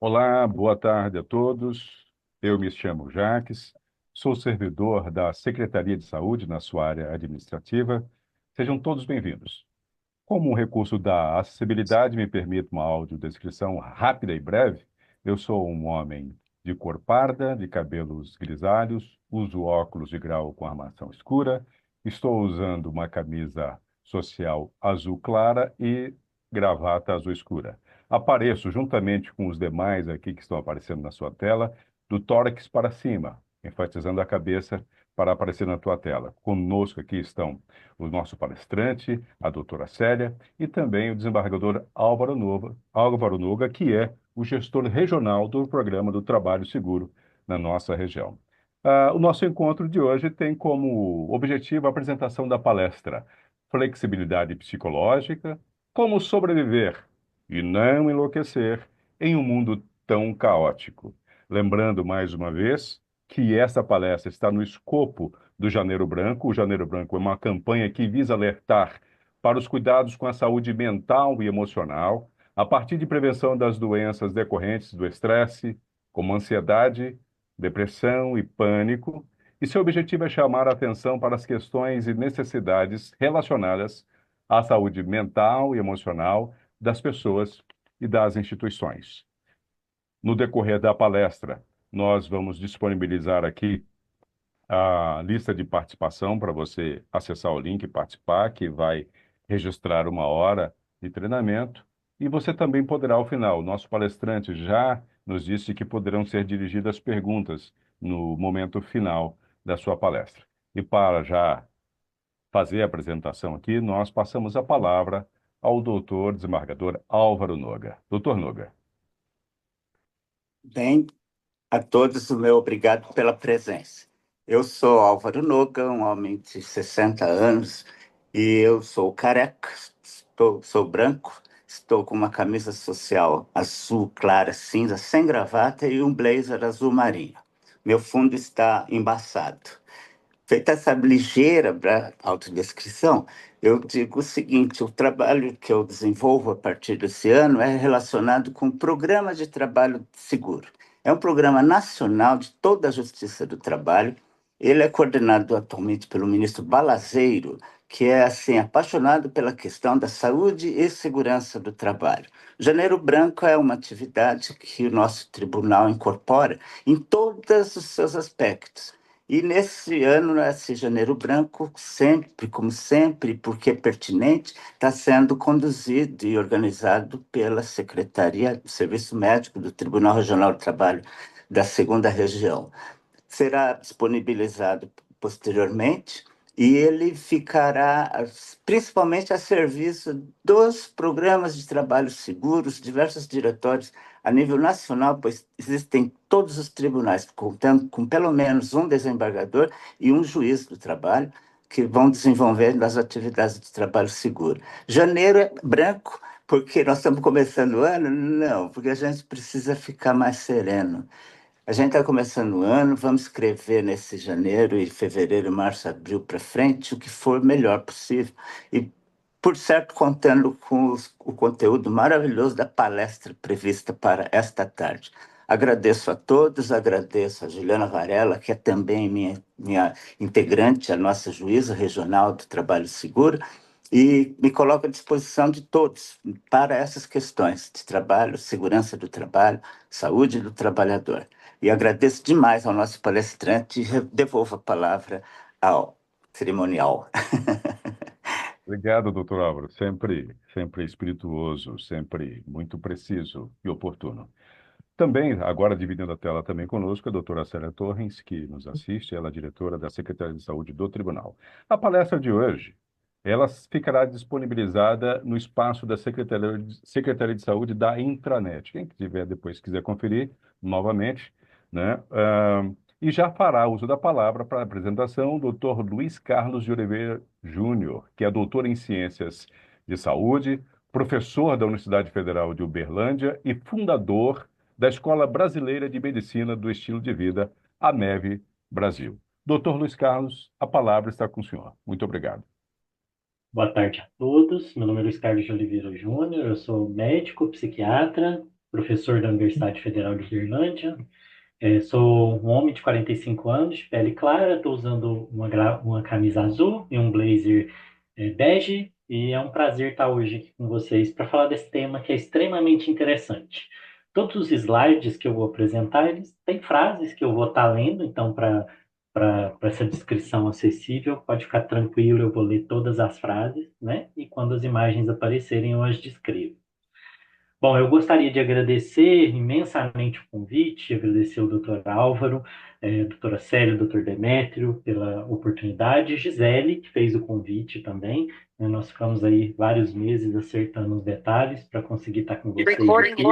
Olá, boa tarde a todos. Eu me chamo Jaques, sou servidor da Secretaria de Saúde na sua área administrativa. Sejam todos bem-vindos. Como um recurso da acessibilidade me permite uma audiodescrição rápida e breve, eu sou um homem de cor parda, de cabelos grisalhos, uso óculos de grau com armação escura, estou usando uma camisa social azul clara e gravata azul escura. Apareço juntamente com os demais aqui que estão aparecendo na sua tela, do tórax para cima, enfatizando a cabeça para aparecer na tua tela. Conosco aqui estão o nosso palestrante, a doutora Célia, e também o desembargador Álvaro Noga, que é o gestor regional do Programa do Trabalho Seguro na nossa região. O nosso encontro de hoje tem como objetivo a apresentação da palestra Flexibilidade Psicológica, Como Sobreviver e Não Enlouquecer em um Mundo Tão Caótico. Lembrando mais uma vez que essa palestra está no escopo do Janeiro Branco. O Janeiro Branco é uma campanha que visa alertar para os cuidados com a saúde mental e emocional, a partir de prevenção das doenças decorrentes do estresse, como ansiedade, depressão e pânico. E seu objetivo é chamar a atenção para as questões e necessidades relacionadas à saúde mental e emocional das pessoas e das instituições. No decorrer da palestra, nós vamos disponibilizar aqui a lista de participação para você acessar o link e participar, que vai registrar uma hora de treinamento. E você também poderá, ao final, o nosso palestrante já nos disse que poderão ser dirigidas perguntas no momento final da sua palestra. E para já fazer a apresentação aqui, nós passamos a palavra ao doutor desembargador Álvaro Noga. Doutor Noga. Bem, a todos o meu obrigado pela presença. Eu sou Álvaro Noga, um homem de 60 anos, e eu sou careca, sou branco, estou com uma camisa social azul clara cinza, sem gravata e um blazer azul marinho. Meu fundo está embaçado. Feita essa ligeira autodescrição, eu digo o seguinte: o trabalho que eu desenvolvo a partir desse ano é relacionado com o Programa de Trabalho Seguro. É um programa nacional de toda a Justiça do Trabalho. Ele é coordenado atualmente pelo ministro Balazeiro, que é assim apaixonado pela questão da saúde e segurança do trabalho. Janeiro Branco é uma atividade que o nosso tribunal incorpora em todos os seus aspectos. E nesse ano, esse Janeiro Branco, sempre, como sempre, porque é pertinente, está sendo conduzido e organizado pela Secretaria do Serviço Médico do Tribunal Regional do Trabalho da Segunda Região. Será disponibilizado posteriormente e ele ficará principalmente a serviço dos programas de trabalho seguros, diversos diretórios a nível nacional, pois existem todos os tribunais, contando com pelo menos um desembargador e um juiz do trabalho, que vão desenvolvendo as atividades de trabalho seguro. Janeiro é branco, porque nós estamos começando o ano? Não, porque a gente precisa ficar mais sereno. A gente está começando o ano, vamos escrever nesse janeiro e fevereiro, março, abril para frente o que for melhor possível. E, por certo, contando com o conteúdo maravilhoso da palestra prevista para esta tarde. Agradeço a todos, agradeço a Juliana Varela, que é também minha integrante, a nossa juíza regional do Trabalho Seguro, e me coloco à disposição de todos para essas questões de trabalho, segurança do trabalho, saúde do trabalhador. E agradeço demais ao nosso palestrante e devolvo a palavra ao cerimonial. Obrigado, doutor Álvaro. Sempre espirituoso, sempre muito preciso e oportuno. Também, agora dividindo a tela também conosco, a doutora Célia Torres, que nos assiste, ela é diretora da Secretaria de Saúde do Tribunal. A palestra de hoje, ela ficará disponibilizada no espaço da Secretaria de Saúde da Intranet. Quem tiver depois quiser conferir novamente, né? E já fará uso da palavra para a apresentação o doutor Luiz Carlos de Oliveira Júnior, que é doutor em Ciências de Saúde, professor da Universidade Federal de Uberlândia e fundador da Escola Brasileira de Medicina do Estilo de Vida, AMEV Brasil. Doutor Luiz Carlos, a palavra está com o senhor. Muito obrigado. Boa tarde a todos. Meu nome é Luiz Carlos de Oliveira Júnior, eu sou médico, psiquiatra, professor da Universidade Federal de Uberlândia. Sou um homem de 45 anos, de pele clara, estou usando uma camisa azul e um blazer bege, e é um prazer estar hoje aqui com vocês para falar desse tema que é extremamente interessante. Todos os slides que eu vou apresentar, eles têm frases que eu vou estar lendo, então para essa descrição acessível, pode ficar tranquilo, eu vou ler todas as frases, né? E quando as imagens aparecerem, eu as descrevo. Bom, eu gostaria de agradecer imensamente o convite, agradecer o Dr. Álvaro, doutora Célia, doutor Demétrio pela oportunidade, Gisele, que fez o convite também, né? Nós ficamos aí vários meses acertando os detalhes para conseguir estar com vocês aqui,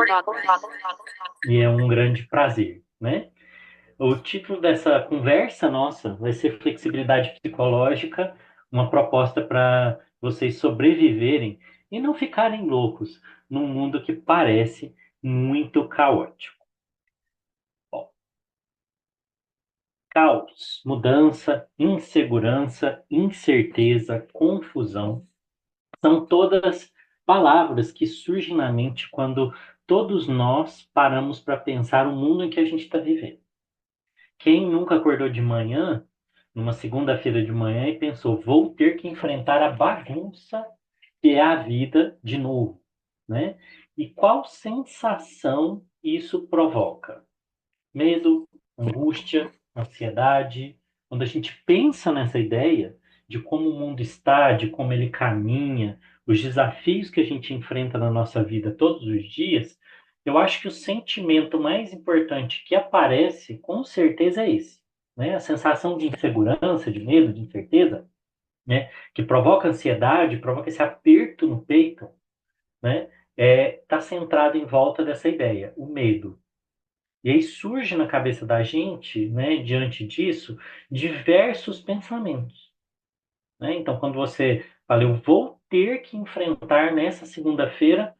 e é um grande prazer, né? O título dessa conversa nossa vai ser Flexibilidade Psicológica, uma proposta para vocês sobreviverem e não ficarem loucos num mundo que parece muito caótico. Bom, caos, mudança, insegurança, incerteza, confusão, são todas palavras que surgem na mente quando todos nós paramos para pensar o mundo em que a gente está vivendo. Quem nunca acordou de manhã, numa segunda-feira de manhã, e pensou, vou ter que enfrentar a bagunça que é a vida de novo, né? E qual sensação isso provoca? Medo, angústia, ansiedade. Quando a gente pensa nessa ideia de como o mundo está, de como ele caminha, os desafios que a gente enfrenta na nossa vida todos os dias, eu acho que o sentimento mais importante que aparece, com certeza, é esse, né? A sensação de insegurança, de medo, de incerteza, né? Que provoca ansiedade, provoca esse aperto no peito, né? Está centrado em volta dessa ideia, o medo. E aí surge na cabeça da gente, né, diante disso, diversos pensamentos, né? Então, quando você fala, eu vou ter que enfrentar nessa segunda-feira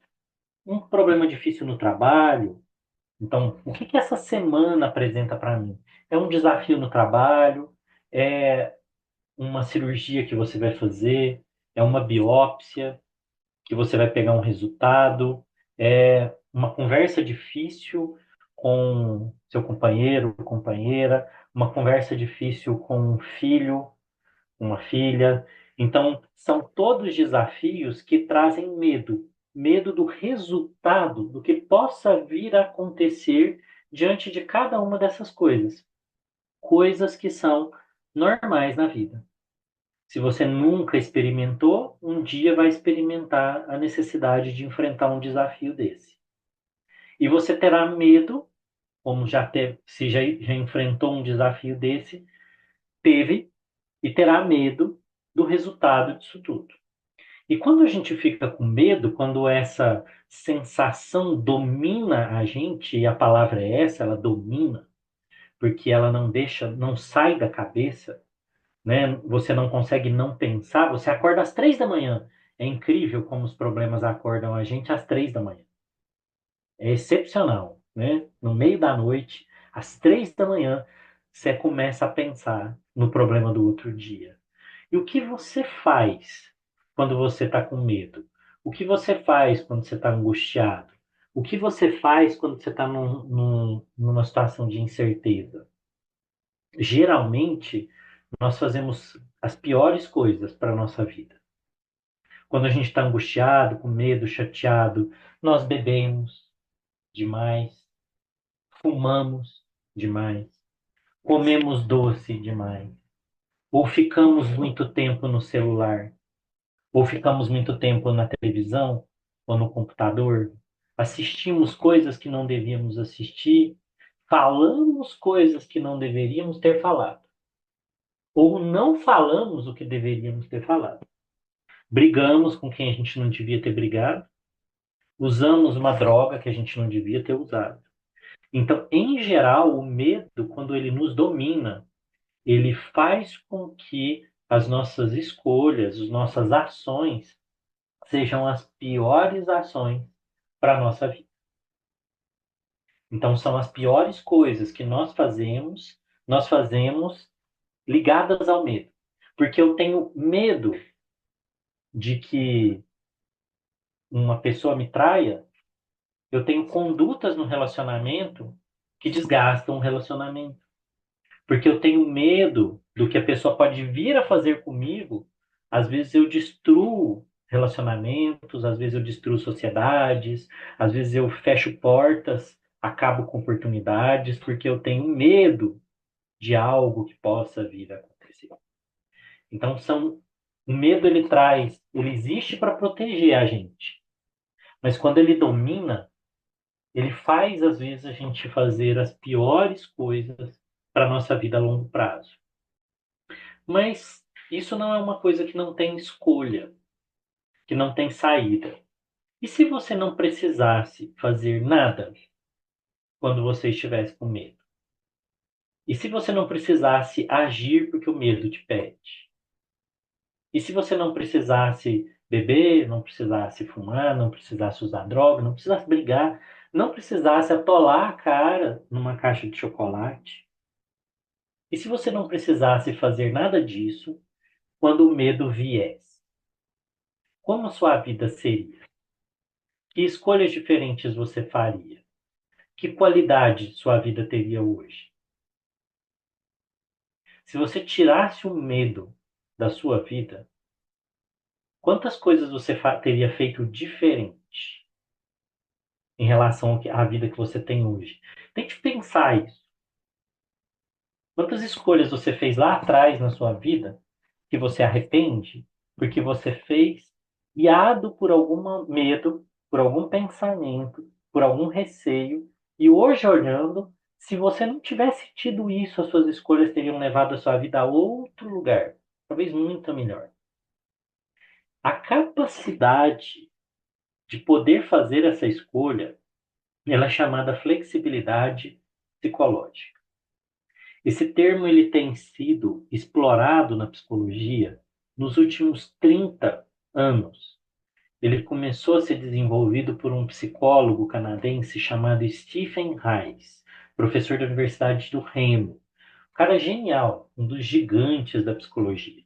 um problema difícil no trabalho. Então, o que que essa semana apresenta para mim? É um desafio no trabalho? É uma cirurgia que você vai fazer? É uma biópsia que você vai pegar um resultado? É uma conversa difícil com seu companheiro, companheira? Uma conversa difícil com um filho, uma filha? Então, são todos desafios que trazem medo, medo do resultado, do que possa vir a acontecer diante de cada uma dessas coisas, coisas que são normais na vida. Se você nunca experimentou, um dia vai experimentar a necessidade de enfrentar um desafio desse. E você terá medo, como se já enfrentou um desafio desse, teve e terá medo do resultado disso tudo. E quando a gente fica com medo, quando essa sensação domina a gente, e a palavra é essa, ela domina, porque ela não deixa, não sai da cabeça, né? Você não consegue não pensar, você acorda às 3 da manhã. É incrível como os problemas acordam a gente às 3 da manhã. É excepcional, né? No meio da noite, às 3 da manhã, você começa a pensar no problema do outro dia. E o que você faz quando você está com medo? O que você faz quando você está angustiado? O que você faz quando você está numa situação de incerteza? Geralmente, nós fazemos as piores coisas para a nossa vida. Quando a gente está angustiado, com medo, chateado, nós bebemos demais, fumamos demais, comemos doce demais, ou ficamos muito tempo no celular, ou ficamos muito tempo na televisão ou no computador, assistimos coisas que não devíamos assistir, falamos coisas que não deveríamos ter falado, ou não falamos o que deveríamos ter falado. Brigamos com quem a gente não devia ter brigado, usamos uma droga que a gente não devia ter usado. Então, em geral, o medo, quando ele nos domina, ele faz com que as nossas escolhas, as nossas ações sejam as piores ações para a nossa vida. Então, são as piores coisas que nós fazemos ligadas ao medo. Porque eu tenho medo de que uma pessoa me traia, eu tenho condutas no relacionamento que desgastam o relacionamento. Porque eu tenho medo do que a pessoa pode vir a fazer comigo. Às vezes eu destruo relacionamentos, às vezes eu destruo sociedades, às vezes eu fecho portas, acabo com oportunidades, porque eu tenho medo de algo que possa vir a acontecer. Então o medo ele existe para proteger a gente, mas quando ele domina, ele faz às vezes a gente fazer as piores coisas para a nossa vida a longo prazo. Mas isso não é uma coisa que não tem escolha, que não tem saída. E se você não precisasse fazer nada quando você estivesse com medo? E se você não precisasse agir porque o medo te pede? E se você não precisasse beber, não precisasse fumar, não precisasse usar droga, não precisasse brigar, não precisasse atolar a cara numa caixa de chocolate? E se você não precisasse fazer nada disso quando o medo viesse? Como a sua vida seria? Que escolhas diferentes você faria? Que qualidade sua vida teria hoje? Se você tirasse o medo da sua vida, quantas coisas você teria feito diferente em relação à vida que você tem hoje? Tente pensar isso. Quantas escolhas você fez lá atrás na sua vida que você arrepende porque você fez guiado por algum medo, por algum pensamento, por algum receio, e hoje olhando, se você não tivesse tido isso, as suas escolhas teriam levado a sua vida a outro lugar, talvez muito melhor. A capacidade de poder fazer essa escolha, ela é chamada flexibilidade psicológica. Esse termo ele tem sido explorado na psicologia nos últimos 30 anos. Ele começou a ser desenvolvido por um psicólogo canadense chamado Stephen Hayes, professor da Universidade do Remo. Um cara genial, um dos gigantes da psicologia.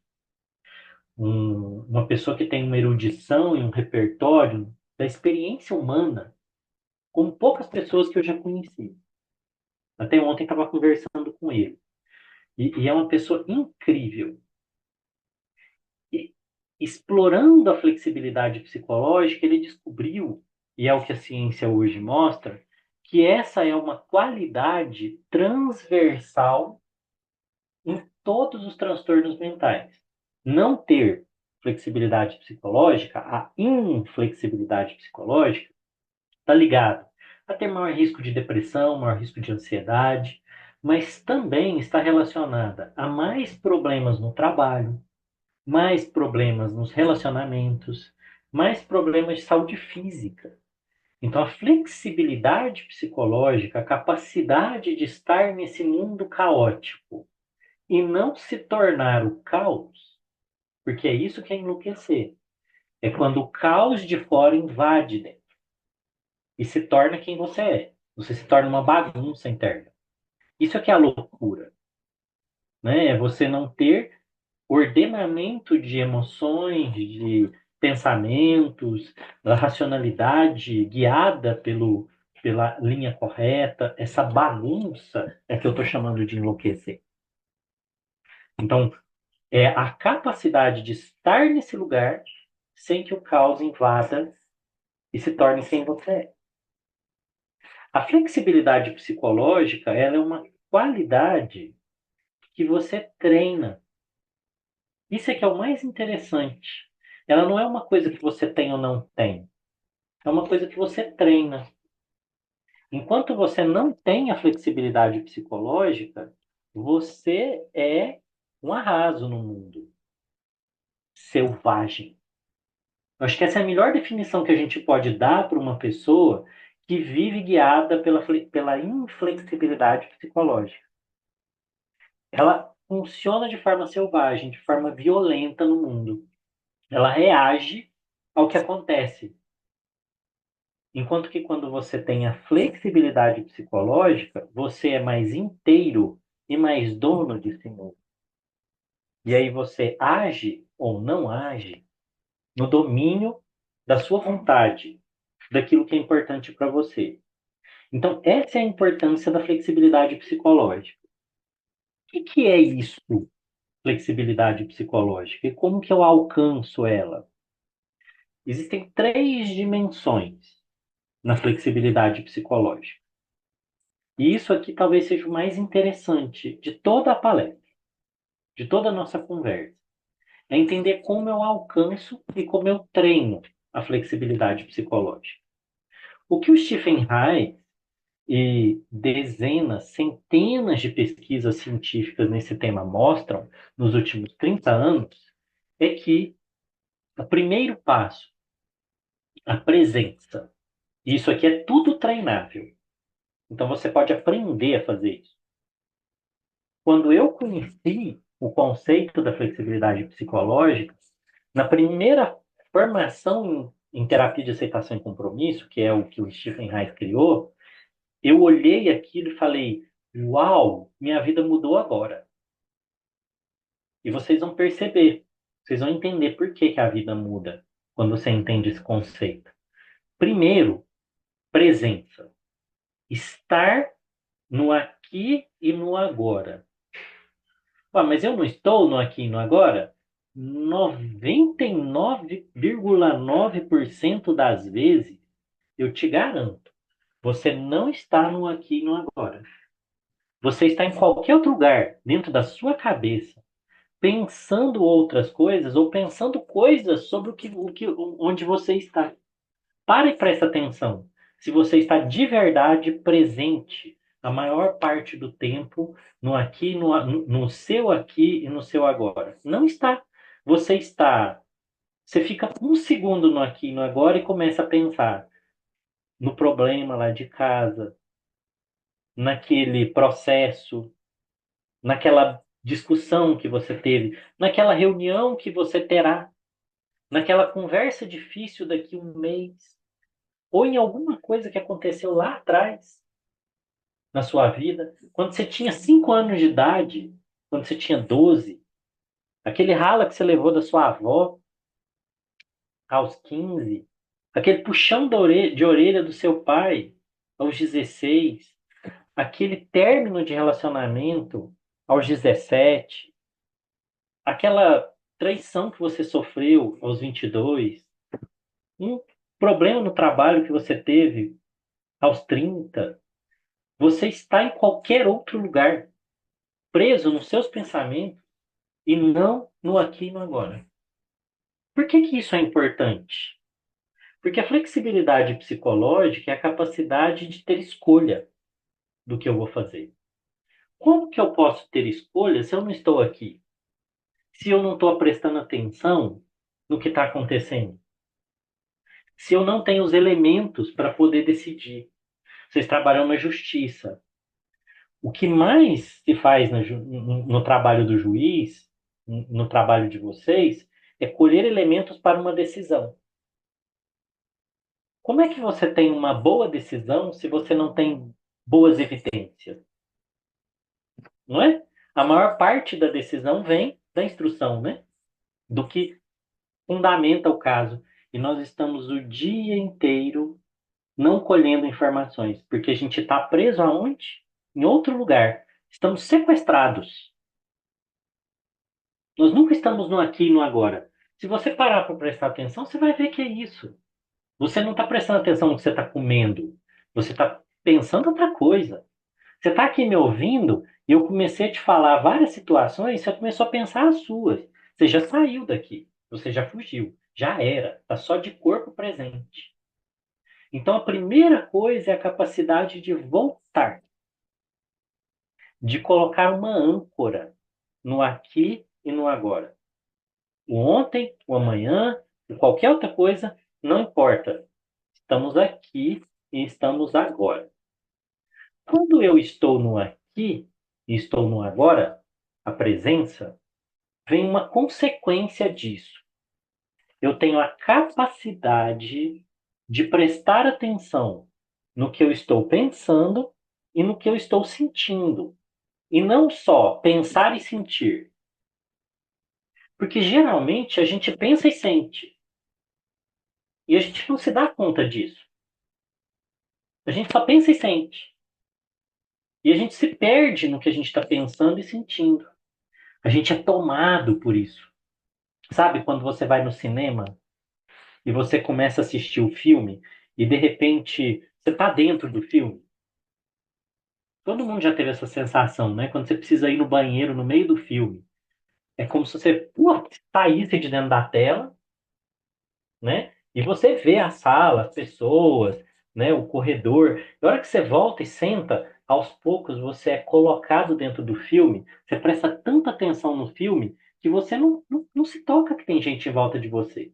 Uma pessoa que tem uma erudição e um repertório da experiência humana como poucas pessoas que eu já conheci. Até ontem estava conversando com ele. E é uma pessoa incrível. E, explorando a flexibilidade psicológica, ele descobriu, e é o que a ciência hoje mostra, que essa é uma qualidade transversal em todos os transtornos mentais. Não ter flexibilidade psicológica, a inflexibilidade psicológica, está ligado a ter maior risco de depressão, maior risco de ansiedade, mas também está relacionada a mais problemas no trabalho, mais problemas nos relacionamentos, mais problemas de saúde física. Então, a flexibilidade psicológica, a capacidade de estar nesse mundo caótico e não se tornar o caos, porque é isso que é enlouquecer. É quando o caos de fora invade dentro e se torna quem você é. Você se torna uma bagunça interna. Isso é que é a loucura, né? É você não ter ordenamento de emoções, de pensamentos, a racionalidade guiada pela linha correta, essa bagunça é que eu estou chamando de enlouquecer. Então, é a capacidade de estar nesse lugar sem que o caos invada e se torne quem você é. A flexibilidade psicológica, ela é uma qualidade que você treina. Isso é que é o mais interessante. Ela não é uma coisa que você tem ou não tem. É uma coisa que você treina. Enquanto você não tem a flexibilidade psicológica, você é um arraso no mundo. Selvagem. Eu acho que essa é a melhor definição que a gente pode dar para uma pessoa que vive guiada pela inflexibilidade psicológica. Ela funciona de forma selvagem, de forma violenta no mundo. Ela reage ao que acontece. Enquanto que quando você tem a flexibilidade psicológica, você é mais inteiro e mais dono de si mesmo. E aí você age ou não age no domínio da sua vontade, daquilo que é importante para você. Então, essa é a importância da flexibilidade psicológica. O que é isso, flexibilidade psicológica? E como que eu alcanço ela? Existem três dimensões na flexibilidade psicológica. E isso aqui talvez seja o mais interessante de toda a palestra, de toda a nossa conversa. É entender como eu alcanço e como eu treino a flexibilidade psicológica. O que o Stephen Hayek e dezenas, centenas de pesquisas científicas nesse tema mostram nos últimos 30 anos é que o primeiro passo, a presença, isso aqui é tudo treinável. Então você pode aprender a fazer isso. Quando eu conheci o conceito da flexibilidade psicológica, na primeira formação em terapia de aceitação e compromisso, que é o que o Stephen Hayek criou, eu olhei aquilo e falei: uau, minha vida mudou agora. E vocês vão perceber, vocês vão entender por que que a vida muda quando você entende esse conceito. Primeiro, presença. Estar no aqui e no agora. Ah, mas eu não estou no aqui e no agora? 99,9% das vezes, eu te garanto, você não está no aqui e no agora. Você está em qualquer outro lugar, dentro da sua cabeça, pensando outras coisas ou pensando coisas sobre onde você está. Pare e preste atenção. Se você está de verdade presente a maior parte do tempo no aqui, no seu aqui e no seu agora. Não está. Você está. Você fica um segundo no aqui e no agora e começa a pensar no problema lá de casa, naquele processo, naquela discussão que você teve, naquela reunião que você terá, naquela conversa difícil daqui a um mês, ou em alguma coisa que aconteceu lá atrás na sua vida, quando você tinha 5 anos de idade, quando você tinha 12, aquele rala que você levou da sua avó aos 15, aquele puxão de orelha do seu pai aos 16, aquele término de relacionamento aos 17, aquela traição que você sofreu aos 22, um problema no trabalho que você teve aos 30, você está em qualquer outro lugar, preso nos seus pensamentos e não no aqui e no agora. Por que que isso é importante? Porque a flexibilidade psicológica é a capacidade de ter escolha do que eu vou fazer. Como que eu posso ter escolha se eu não estou aqui? Se eu não estou prestando atenção no que está acontecendo? Se eu não tenho os elementos para poder decidir? Vocês trabalham na justiça. O que mais se faz no trabalho do juiz, no trabalho de vocês, é colher elementos para uma decisão. Como é que você tem uma boa decisão se você não tem boas evidências? Não é? A maior parte da decisão vem da instrução, né? Do que fundamenta o caso. E nós estamos o dia inteiro não colhendo informações, porque a gente está preso aonde? Em outro lugar. Estamos sequestrados. Nós nunca estamos no aqui e no agora. Se você parar para prestar atenção, você vai ver que é isso. Você não está prestando atenção no que você está comendo. Você está pensando outra coisa. Você está aqui me ouvindo e eu comecei a te falar várias situações e você começou a pensar as suas. Você já saiu daqui. Você já fugiu. Já era. Está só de corpo presente. Então, a primeira coisa é a capacidade de voltar. De colocar uma âncora no aqui e no agora. O ontem, o amanhã, e qualquer outra coisa, não importa. Estamos aqui e estamos agora. Quando eu estou no aqui e estou no agora, a presença, vem uma consequência disso. Eu tenho a capacidade de prestar atenção no que eu estou pensando e no que eu estou sentindo. E não só pensar e sentir. Porque geralmente a gente pensa e sente. E a gente não se dá conta disso. A gente só pensa e sente. E a gente se perde no que a gente está pensando e sentindo. A gente é tomado por isso. Sabe quando você vai no cinema e você começa a assistir o filme e de repente você está dentro do filme? Todo mundo já teve essa sensação, né? Quando você precisa ir no banheiro no meio do filme. É como se você saísse de dentro da tela, né? E você vê a sala, as pessoas, né? O corredor. Na hora que você volta e senta, aos poucos você é colocado dentro do filme, você presta tanta atenção no filme que você não se toca que tem gente em volta de você.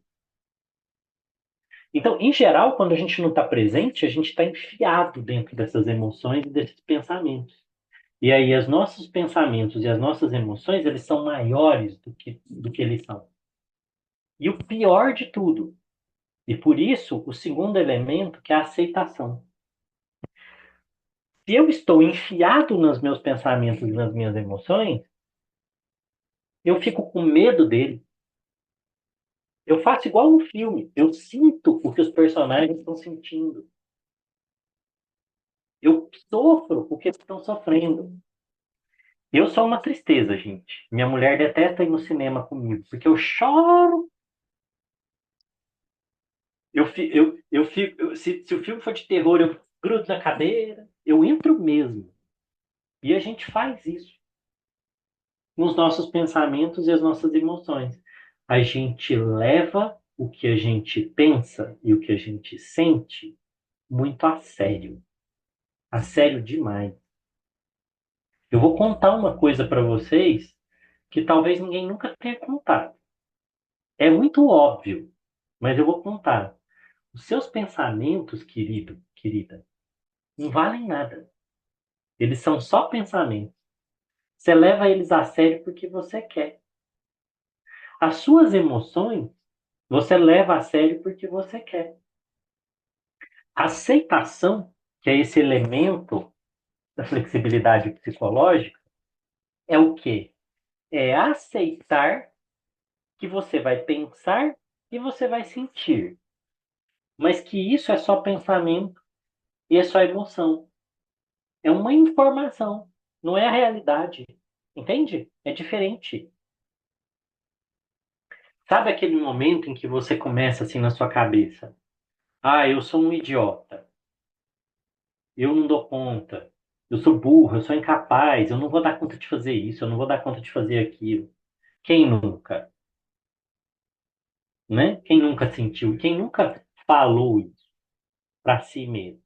Então, em geral, quando a gente não está presente, a gente está enfiado dentro dessas emoções e desses pensamentos. E aí, os nossos pensamentos e as nossas emoções, eles são maiores do que eles são. E o pior de tudo, e por isso, o segundo elemento, que é a aceitação. Se eu estou enfiado nos meus pensamentos e nas minhas emoções, eu fico com medo dele. Eu faço igual no filme. Eu sinto o que os personagens estão sentindo. Eu sofro o que eles estão sofrendo. Eu sou uma tristeza, gente. Minha mulher detesta ir no cinema comigo, porque eu choro. Se o filme for de terror, eu grudo na cadeira, eu entro mesmo. E a gente faz isso nos nossos pensamentos e as nossas emoções. A gente leva o que a gente pensa e o que a gente sente muito a sério demais. Eu vou contar uma coisa para vocês que talvez ninguém nunca tenha contado. É muito óbvio, mas eu vou contar. Os seus pensamentos, querido, querida, não valem nada. Eles são só pensamentos. Você leva eles a sério porque você quer. As suas emoções, você leva a sério porque você quer. A aceitação, que é esse elemento da flexibilidade psicológica, é o quê? É aceitar que você vai pensar e você vai sentir, mas que isso é só pensamento e é só emoção. É uma informação, não é a realidade. Entende? É diferente. Sabe aquele momento em que você começa assim na sua cabeça? Ah, eu sou um idiota. Eu não dou conta. Eu sou burro, eu sou incapaz, eu não vou dar conta de fazer isso, eu não vou dar conta de fazer aquilo. Quem nunca, né? Quem nunca sentiu? Quem nunca falou isso para si mesmo?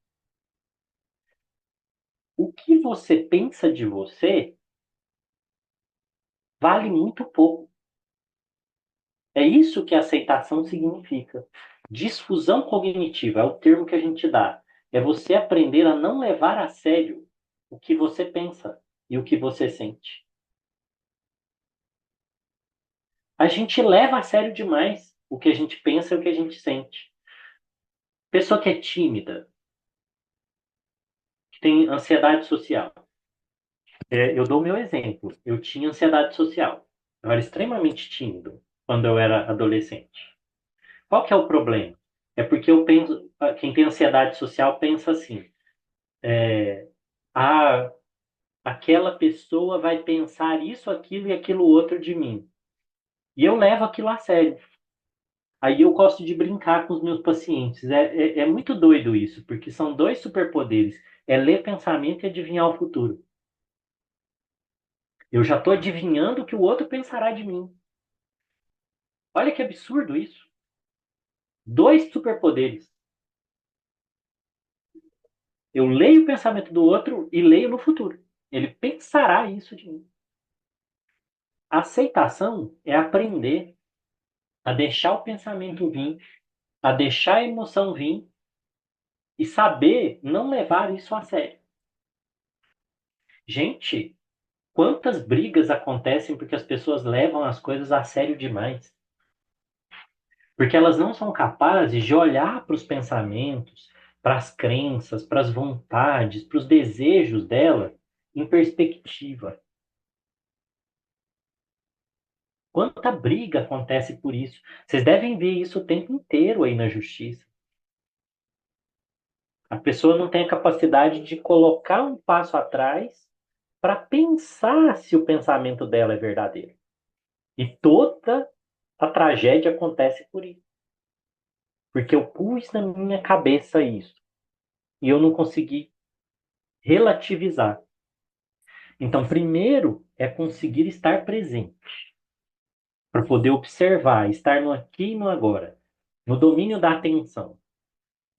O que você pensa de você vale muito pouco. É isso que aceitação significa. Disfusão cognitiva é o termo que a gente dá. É você aprender a não levar a sério o que você pensa e o que você sente. A gente leva a sério demais o que a gente pensa e o que a gente sente. Pessoa que é tímida, que tem ansiedade social. Eu dou o meu exemplo. Eu tinha ansiedade social. Eu era extremamente tímido quando eu era adolescente. Qual que é o problema? É porque eu penso, quem tem ansiedade social pensa assim, ah, aquela pessoa vai pensar isso, aquilo e aquilo outro de mim. E eu levo aquilo a sério. Aí eu gosto de brincar com os meus pacientes. É muito doido isso, porque são dois superpoderes. É ler pensamento e adivinhar o futuro. Eu já estou adivinhando o que o outro pensará de mim. Olha que absurdo isso. Dois superpoderes. Eu leio o pensamento do outro e leio no futuro. Ele pensará isso de mim. A aceitação é aprender a deixar o pensamento vir, a deixar a emoção vir e saber não levar isso a sério. Gente, quantas brigas acontecem porque as pessoas levam as coisas a sério demais? Porque elas não são capazes de olhar para os pensamentos, para as crenças, para as vontades, para os desejos dela em perspectiva. Quanta briga acontece por isso? Vocês devem ver isso o tempo inteiro aí na justiça. A pessoa não tem a capacidade de colocar um passo atrás para pensar se o pensamento dela é verdadeiro. E toda a tragédia acontece por isso. Porque eu pus na minha cabeça isso. E eu não consegui relativizar. Então, primeiro é conseguir estar presente. Para poder observar, estar no aqui e no agora. No domínio da atenção.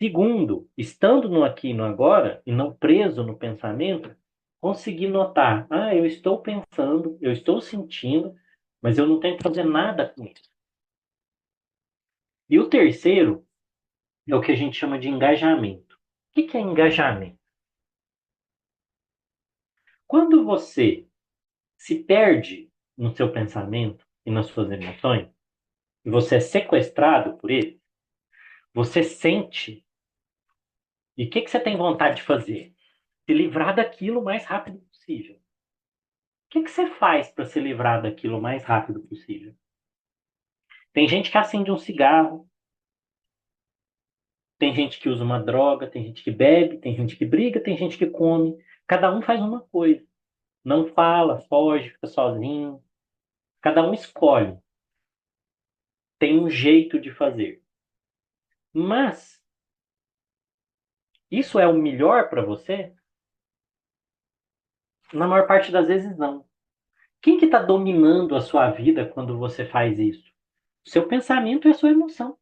Segundo, estando no aqui e no agora, e não preso no pensamento, conseguir notar, eu estou pensando, eu estou sentindo, mas eu não tenho que fazer nada com isso. E o terceiro é o que a gente chama de engajamento. O que é engajamento? Quando você se perde no seu pensamento e nas suas emoções, e você é sequestrado por ele, você sente. E o que você tem vontade de fazer? Se livrar daquilo o mais rápido possível. O que você faz para se livrar daquilo o mais rápido possível? Tem gente que acende um cigarro, tem gente que usa uma droga, tem gente que bebe, tem gente que briga, tem gente que come. Cada um faz uma coisa. Não fala, foge, fica sozinho. Cada um escolhe. Tem um jeito de fazer. Mas isso é o melhor para você? Na maior parte das vezes, não. Quem que está dominando a sua vida quando você faz isso? O seu pensamento e a sua emoção.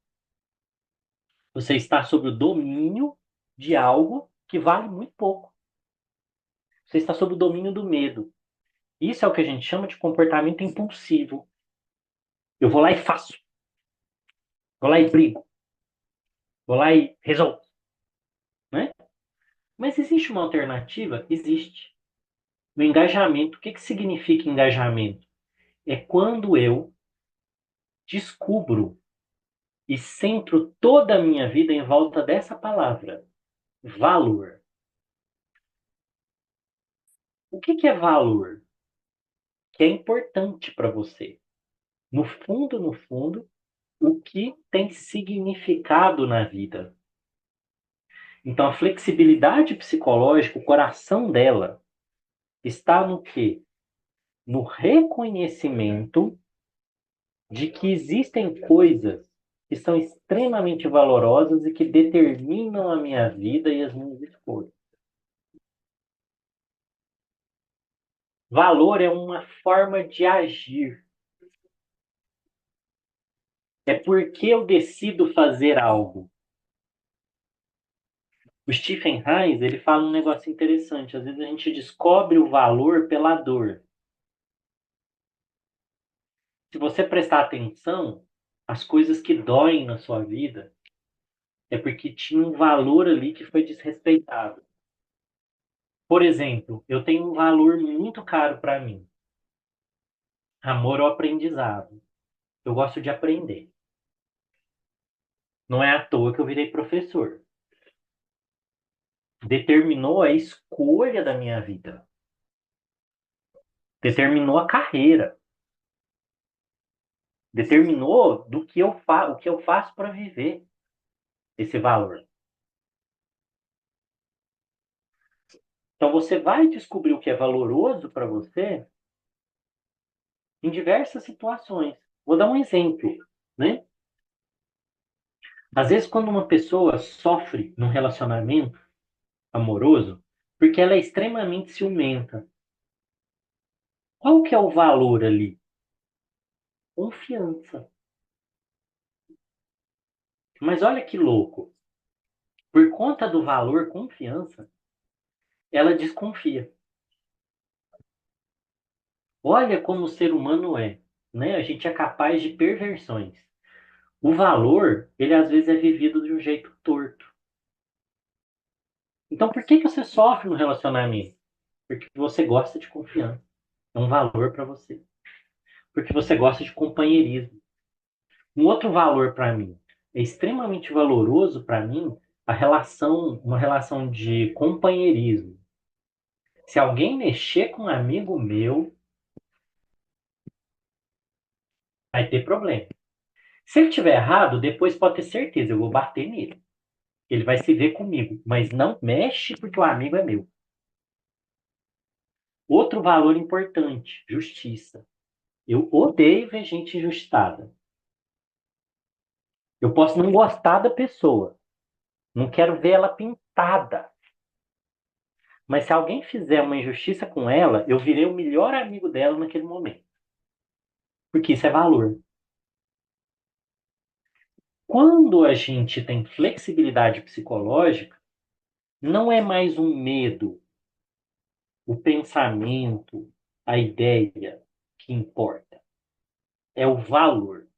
Você está sob o domínio de algo que vale muito pouco. Você está sob o domínio do medo. Isso é o que a gente chama de comportamento impulsivo. Eu vou lá e faço. Vou lá e brigo. Vou lá e resolvo. Né? Mas existe uma alternativa? Existe. O engajamento. O que significa engajamento? É quando eu descubro e centro toda a minha vida em volta dessa palavra. Valor. O que é valor? Que é importante para você. No fundo, o que tem significado na vida. Então, a flexibilidade psicológica, o coração dela, está no quê? No reconhecimento de que existem coisas que são extremamente valorosas e que determinam a minha vida e as minhas escolhas. Valor é uma forma de agir. É porque eu decido fazer algo. O Stephen Hines, ele fala um negócio interessante. Às vezes a gente descobre o valor pela dor. Se você prestar atenção, as coisas que doem na sua vida é porque tinha um valor ali que foi desrespeitado. Por exemplo, eu tenho um valor muito caro para mim. Amor ao aprendizado. Eu gosto de aprender. Não é à toa que eu virei professor. Determinou a escolha da minha vida. Determinou a carreira. Determinou do que o que eu faço para viver esse valor. Então você vai descobrir o que é valoroso para você em diversas situações. Vou dar um exemplo, né? Às vezes quando uma pessoa sofre num relacionamento amoroso, porque ela é extremamente ciumenta. Qual que é o valor ali? Confiança. Mas olha que louco. Por conta do valor confiança, ela desconfia. Olha como o ser humano é, né? A gente é capaz de perversões. O valor, ele às vezes é vivido de um jeito torto. Então, por que você sofre no relacionamento? Porque você gosta de confiança. É um valor para você. Porque você gosta de companheirismo. Um outro valor para mim, é extremamente valoroso para mim uma relação de companheirismo. Se alguém mexer com um amigo meu, vai ter problema. Se ele tiver errado, depois pode ter certeza, eu vou bater nele. Ele vai se ver comigo, mas não mexe porque o amigo é meu. Outro valor importante, justiça. Eu odeio ver gente injustada. Eu posso não gostar da pessoa, não quero ver ela pintada. Mas se alguém fizer uma injustiça com ela, eu virei o melhor amigo dela naquele momento. Porque isso é valor. Quando a gente tem flexibilidade psicológica, não é mais um medo, o pensamento, a ideia que importa. É o valor.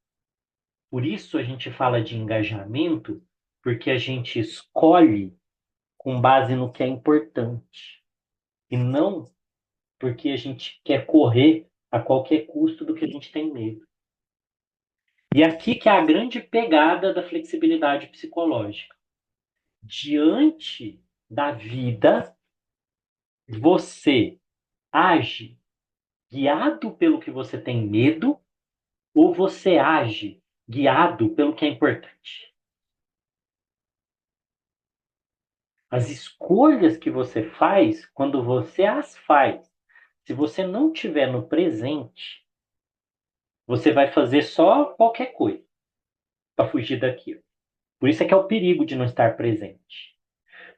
Por isso a gente fala de engajamento, porque a gente escolhe com base no que é importante. E não porque a gente quer correr a qualquer custo do que a gente tem medo. E aqui que é a grande pegada da flexibilidade psicológica. Diante da vida, você age guiado pelo que você tem medo ou você age guiado pelo que é importante? As escolhas que você faz, quando você as faz, se você não tiver no presente, você vai fazer só qualquer coisa para fugir daquilo. Por isso é que é o perigo de não estar presente.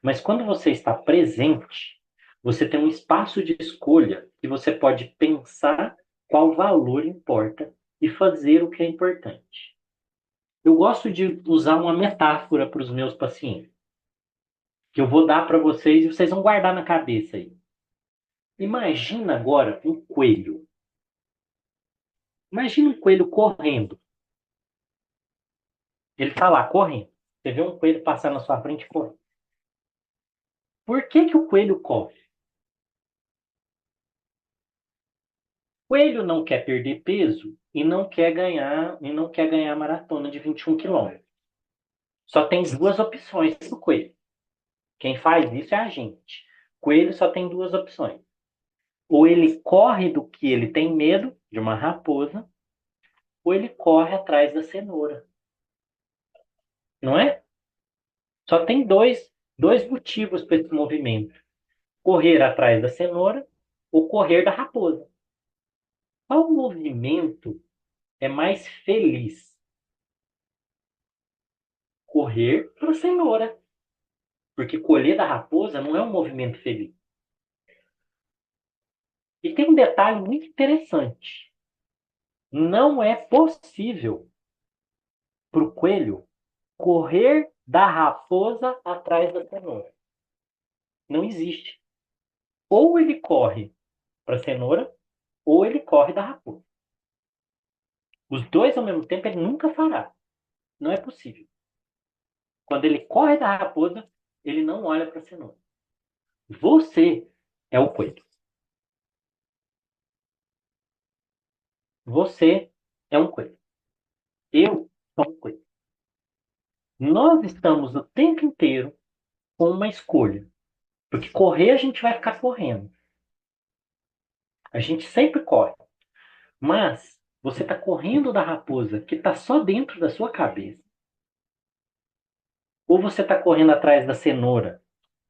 Mas quando você está presente, você tem um espaço de escolha que você pode pensar qual valor importa e fazer o que é importante. Eu gosto de usar uma metáfora para os meus pacientes, que eu vou dar para vocês e vocês vão guardar na cabeça aí. Imagina agora um coelho. Imagina um coelho correndo. Ele está lá correndo. Você vê um coelho passar na sua frente correndo. Por que que o coelho corre? O coelho não quer perder peso e não quer ganhar a maratona de 21 quilômetros. Só tem duas opções para o coelho. Quem faz isso é a gente. Coelho só tem duas opções. Ou ele corre do que ele tem medo, de uma raposa, ou ele corre atrás da cenoura. Não é? Só tem dois motivos para esse movimento: correr atrás da cenoura ou correr da raposa. Qual movimento é mais feliz? Correr para a cenoura. Porque colher da raposa não é um movimento feliz. E tem um detalhe muito interessante. Não é possível para o coelho correr da raposa atrás da cenoura. Não existe. Ou ele corre para a cenoura, ou ele corre da raposa. Os dois ao mesmo tempo ele nunca fará. Não é possível. Quando ele corre da raposa, ele não olha para a cenoura. Você é o coelho. Você é um coelho. Eu sou um coelho. Nós estamos o tempo inteiro com uma escolha. Porque correr a gente vai ficar correndo. A gente sempre corre. Mas você está correndo da raposa que está só dentro da sua cabeça. Ou você está correndo atrás da cenoura,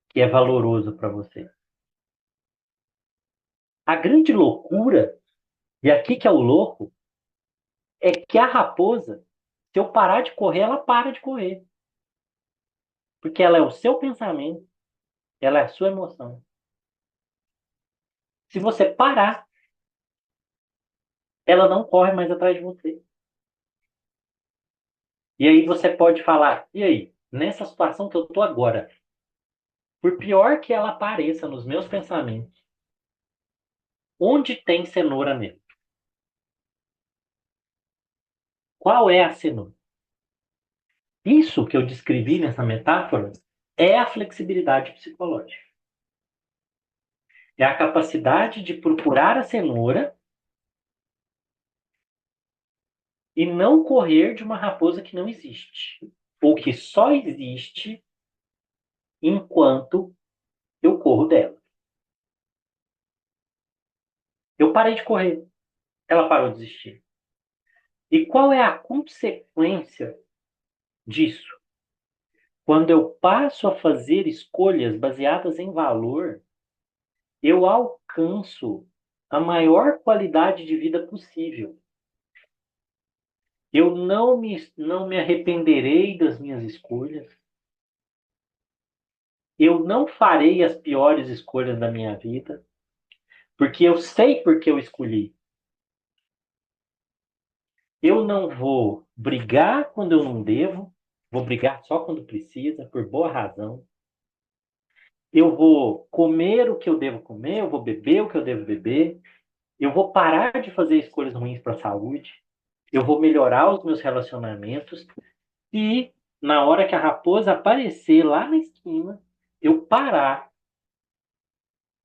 que é valoroso para você. A grande loucura, e aqui que é o louco, é que a raposa, se eu parar de correr, ela para de correr. Porque ela é o seu pensamento, ela é a sua emoção. Se você parar, ela não corre mais atrás de você. E aí você pode falar, e aí, nessa situação que eu tô agora, por pior que ela pareça nos meus pensamentos, onde tem cenoura nele? Qual é a cenoura? Isso que eu descrevi nessa metáfora é a flexibilidade psicológica. É a capacidade de procurar a cenoura e não correr de uma raposa que não existe, ou que só existe enquanto eu corro dela. Eu parei de correr, ela parou de existir. E qual é a consequência disso? Quando eu passo a fazer escolhas baseadas em valor, eu alcanço a maior qualidade de vida possível. Eu não me arrependerei das minhas escolhas. Eu não farei as piores escolhas da minha vida, porque eu sei porque eu escolhi. Eu não vou brigar quando eu não devo, vou brigar só quando precisa, por boa razão. Eu vou comer o que eu devo comer, eu vou beber o que eu devo beber, eu vou parar de fazer escolhas ruins para a saúde, eu vou melhorar os meus relacionamentos e, na hora que a raposa aparecer lá na esquina, eu parar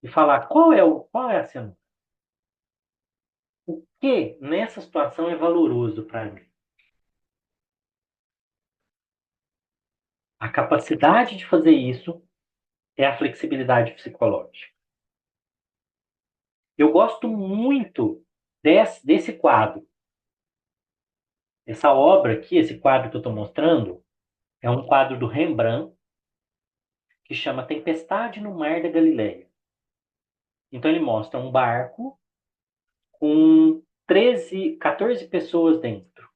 e falar qual é a cena? O que nessa situação é valoroso para mim? A capacidade de fazer isso é a flexibilidade psicológica. Eu gosto muito desse quadro. Essa obra aqui, esse quadro que eu estou mostrando, é um quadro do Rembrandt que chama Tempestade no Mar da Galileia. Então ele mostra um barco com 14 pessoas dentro.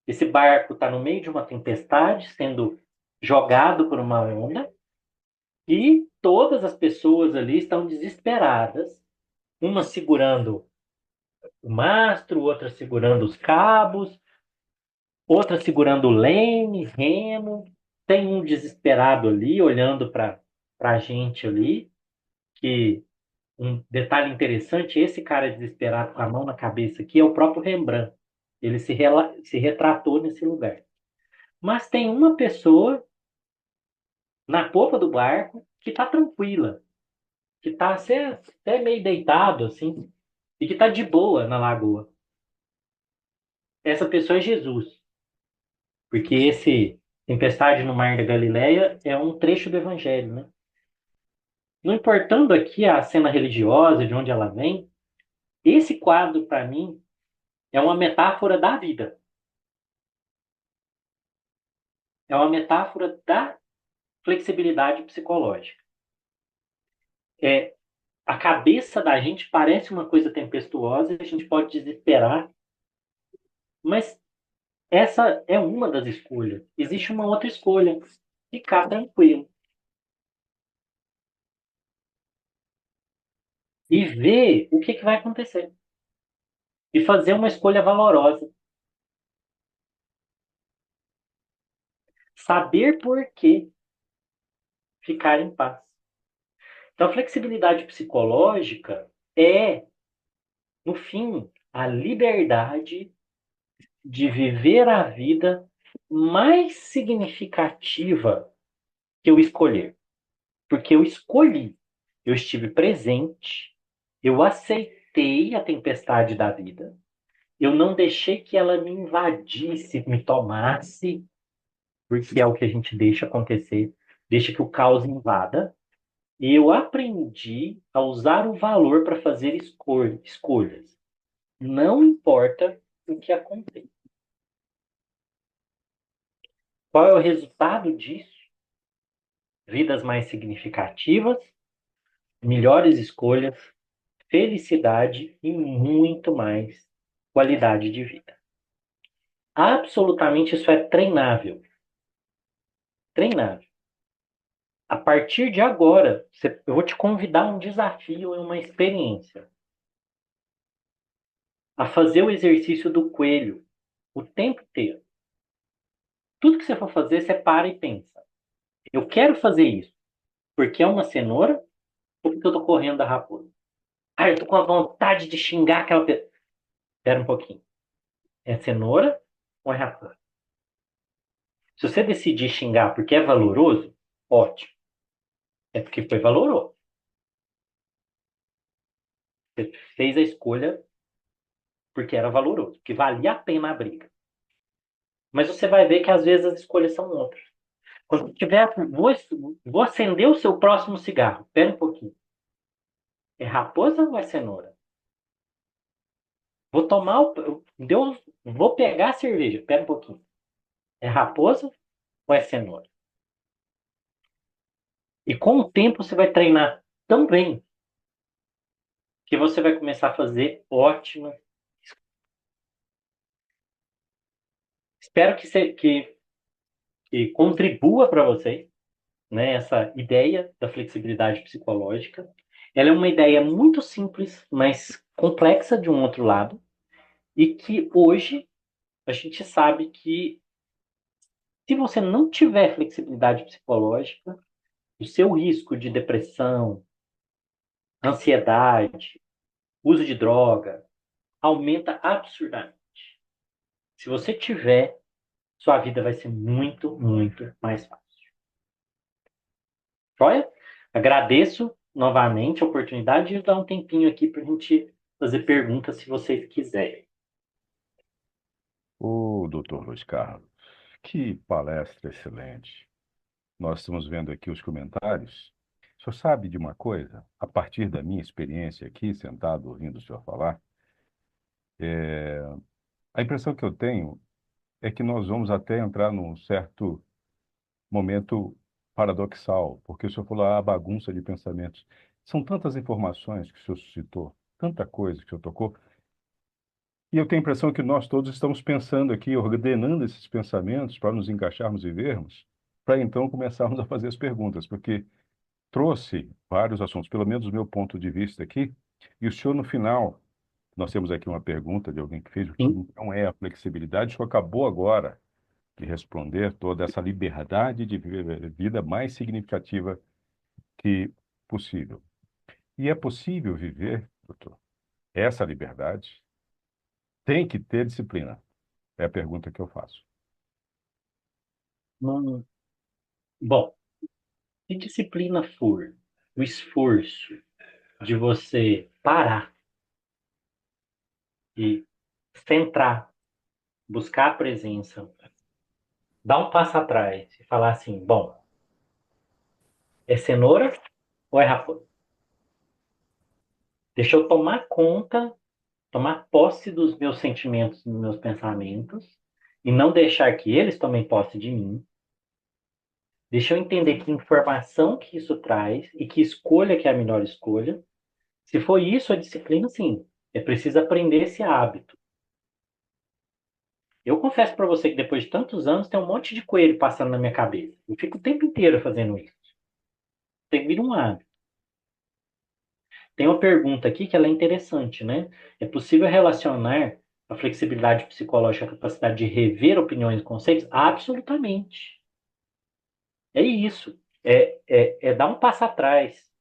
Esse barco está no meio de uma tempestade, sendo jogado por uma onda, e todas as pessoas ali estão desesperadas, uma segurando o mastro, outra segurando os cabos, outra segurando o leme, remo. Tem um desesperado ali, olhando para a gente ali, que um detalhe interessante, esse cara desesperado com a mão na cabeça aqui é o próprio Rembrandt. Ele se retratou nesse lugar. Mas tem uma pessoa na popa do barco que está tranquila, que está até meio deitado, assim, e que está de boa na lagoa. Essa pessoa é Jesus, porque esse Tempestade no Mar da Galileia é um trecho do Evangelho, né? Não importando aqui a cena religiosa, de onde ela vem, esse quadro, para mim, é uma metáfora da vida. É uma metáfora da flexibilidade psicológica. A cabeça da gente parece uma coisa tempestuosa, a gente pode desesperar, mas essa é uma das escolhas. Existe uma outra escolha: ficar tranquilo e ver o que vai acontecer e fazer uma escolha valorosa. Saber por que ficar em paz. Então, a flexibilidade psicológica é, no fim, a liberdade de viver a vida mais significativa que eu escolher. Porque eu escolhi, eu estive presente, eu aceitei a tempestade da vida, eu não deixei que ela me invadisse, me tomasse, porque é o que a gente deixa acontecer, deixa que o caos invada. E eu aprendi a usar o valor para fazer escolhas. Não importa o que aconteça. Qual é o resultado disso? Vidas mais significativas, melhores escolhas, felicidade e muito mais qualidade de vida. Absolutamente isso é treinável. Treinável. A partir de agora, eu vou te convidar a um desafio e uma experiência. A fazer o exercício do coelho o tempo inteiro. Tudo que você for fazer, você para e pensa. Eu quero fazer isso porque é uma cenoura ou porque eu tô correndo da raposa? Ah, eu tô com a vontade de xingar aquela pessoa. Espera um pouquinho. É cenoura ou é raposa? Se você decidir xingar porque é valoroso, ótimo. É porque foi valoroso. Você fez a escolha porque era valoroso, porque valia a pena a briga. Mas você vai ver que às vezes as escolhas são outras. Quando tiver, vou acender o seu próximo cigarro. Espera um pouquinho. É raposa ou é cenoura? Vou tomar vou pegar a cerveja. Espera um pouquinho. É raposa ou é cenoura? E com o tempo você vai treinar tão bem que você vai começar a fazer ótima. Espero que contribua para vocês, né, essa ideia da flexibilidade psicológica. Ela é uma ideia muito simples, mas complexa de um outro lado, e que hoje a gente sabe que se você não tiver flexibilidade psicológica, o seu risco de depressão, ansiedade, uso de droga aumenta absurdamente. Se você tiver, sua vida vai ser muito, muito mais fácil. Joia? Agradeço novamente a oportunidade de dar um tempinho aqui para a gente fazer perguntas se vocês quiserem. Ô, doutor Luiz Carlos, que palestra excelente. Nós estamos vendo aqui os comentários. O senhor sabe de uma coisa? A partir da minha experiência aqui, sentado ouvindo o senhor falar, a impressão que eu tenho é que nós vamos até entrar num certo momento paradoxal, porque o senhor falou a bagunça de pensamentos. São tantas informações que o senhor suscitou, tanta coisa que o senhor tocou, e eu tenho a impressão que nós todos estamos pensando aqui, ordenando esses pensamentos para nos encaixarmos e vermos, para então começarmos a fazer as perguntas, porque trouxe vários assuntos, pelo menos do meu ponto de vista aqui, e o senhor no final, nós temos aqui uma pergunta de alguém que fez o que Sim. então é a flexibilidade, o senhor acabou agora de responder toda essa liberdade de viver a vida mais significativa que possível. E é possível viver, doutor, essa liberdade? Tem que ter disciplina. É a pergunta que eu faço. Bom, se disciplina for o esforço de você parar e centrar, buscar a presença, dar um passo atrás e falar assim, bom, é cenoura ou é raposa? Deixa eu tomar conta, tomar posse dos meus sentimentos, dos meus pensamentos, e não deixar que eles tomem posse de mim. Deixa eu entender que informação que isso traz e que escolha que é a melhor escolha. Se for isso, a disciplina, sim. É preciso aprender esse hábito. Eu confesso para você que depois de tantos anos tem um monte de coelho passando na minha cabeça. Eu fico o tempo inteiro fazendo isso. Tem que vir um hábito. Tem uma pergunta aqui que ela é interessante, né? É possível relacionar a flexibilidade psicológica à capacidade de rever opiniões e conceitos? Absolutamente. É isso. É dar um passo atrás.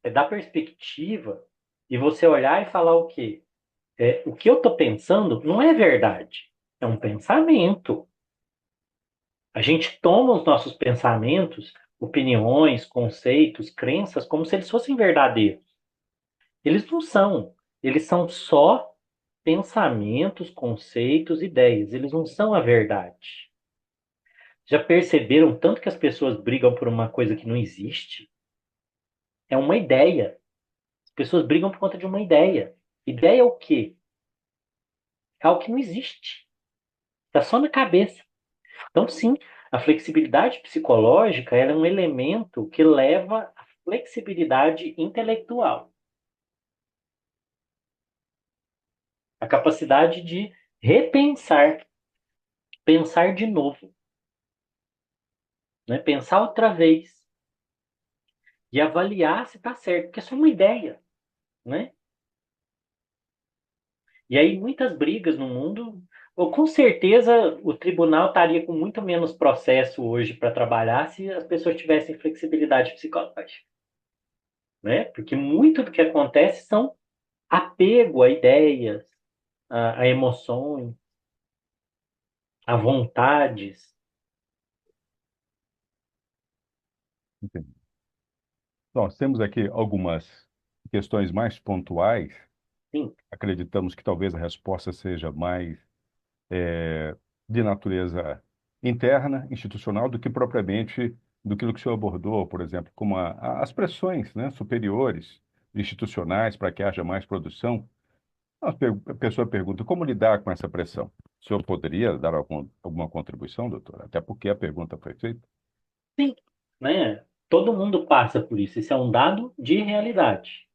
É dar perspectiva e você olhar e falar o quê? O que eu estou pensando não é verdade. É um pensamento. A gente toma os nossos pensamentos, opiniões, conceitos, crenças, como se eles fossem verdadeiros. Eles não são. Eles são só pensamentos, conceitos, ideias. Eles não são a verdade. Já perceberam tanto que as pessoas brigam por uma coisa que não existe? É uma ideia. As pessoas brigam por conta de uma ideia. Ideia é o quê? É algo que não existe. Está só na cabeça. Então, sim, a flexibilidade psicológica ela é um elemento que leva à flexibilidade intelectual. A capacidade de repensar, pensar de novo, né? Pensar outra vez e avaliar se está certo, porque é só uma ideia, né? E aí muitas brigas no mundo, ou com certeza o tribunal estaria com muito menos processo hoje para trabalhar se as pessoas tivessem flexibilidade psicológica, né? Porque muito do que acontece são apego a ideias, a emoções, a vontades. Entendi. Nós temos aqui algumas questões mais pontuais. Sim, Acreditamos que talvez a resposta seja mais de natureza interna, institucional, do que propriamente do que o senhor abordou, por exemplo, como as pressões, né, superiores, institucionais, para que haja mais produção. A pessoa pergunta, como lidar com essa pressão? O senhor poderia dar alguma contribuição, doutor? Até porque a pergunta foi feita. sim. né? Todo mundo passa por isso. Isso é um dado de realidade,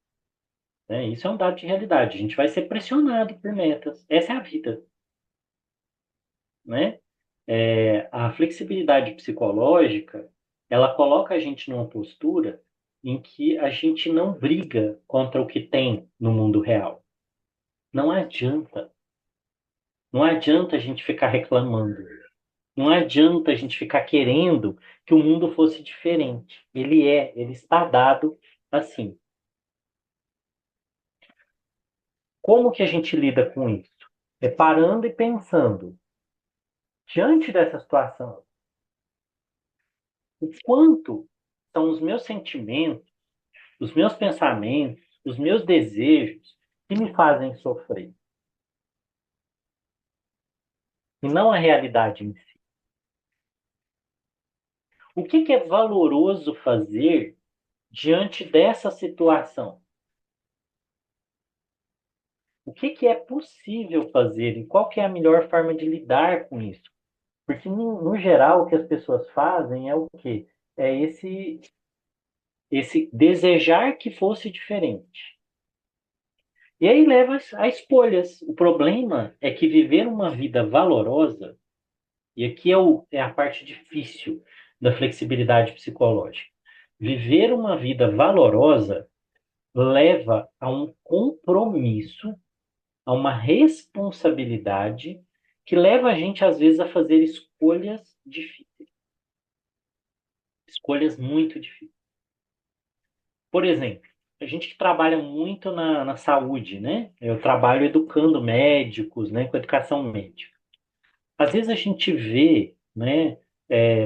né? Isso é um dado de realidade. A gente vai ser pressionado por metas. Essa é a vida, né? A flexibilidade psicológica, ela coloca a gente numa postura em que a gente não briga contra o que tem no mundo real. Não adianta. Não adianta a gente ficar reclamando. Não adianta a gente ficar querendo que o mundo fosse diferente. Ele está dado assim. Como que a gente lida com isso? É parando e pensando, diante dessa situação, o quanto são os meus sentimentos, os meus pensamentos, os meus desejos que me fazem sofrer, e não a realidade em si. O que que é valoroso fazer diante dessa situação? O que que é possível fazer e qual que é a melhor forma de lidar com isso? Porque, no geral, o que as pessoas fazem é o quê? É esse desejar que fosse diferente. E aí leva a escolhas. O problema é que viver uma vida valorosa, e aqui é a parte difícil da flexibilidade psicológica. Viver uma vida valorosa leva a um compromisso, a uma responsabilidade que leva a gente, às vezes, a fazer escolhas difíceis, escolhas muito difíceis. Por exemplo, a gente que trabalha muito na saúde, né? Eu trabalho educando médicos, né, com educação médica. Às vezes a gente vê, né,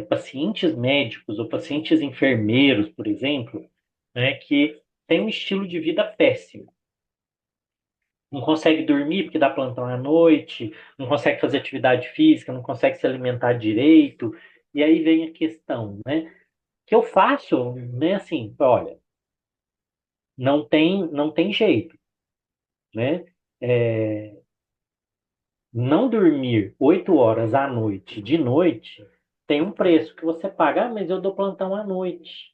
pacientes médicos ou pacientes enfermeiros, por exemplo, né, que têm um estilo de vida péssimo. Não consegue dormir porque dá plantão à noite, não consegue fazer atividade física, não consegue se alimentar direito. E aí vem a questão, né? Que eu faço, né, assim, olha, não tem jeito, né? É, não dormir 8 horas à noite, de noite, tem um preço que você paga, ah, mas eu dou plantão à noite.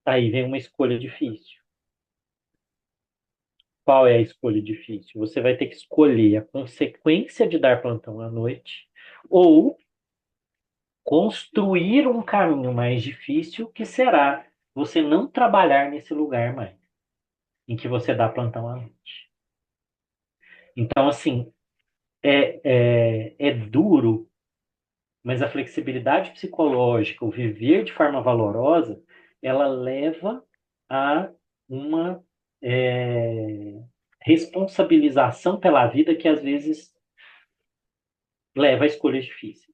Aí vem uma escolha difícil. Qual é a escolha difícil? Você vai ter que escolher a consequência de dar plantão à noite ou construir um caminho mais difícil que será você não trabalhar nesse lugar mais, em que você dá plantão à noite. Então, assim, é duro, mas a flexibilidade psicológica, o viver de forma valorosa, ela leva a uma é, responsabilização pela vida que às vezes leva a escolhas difíceis.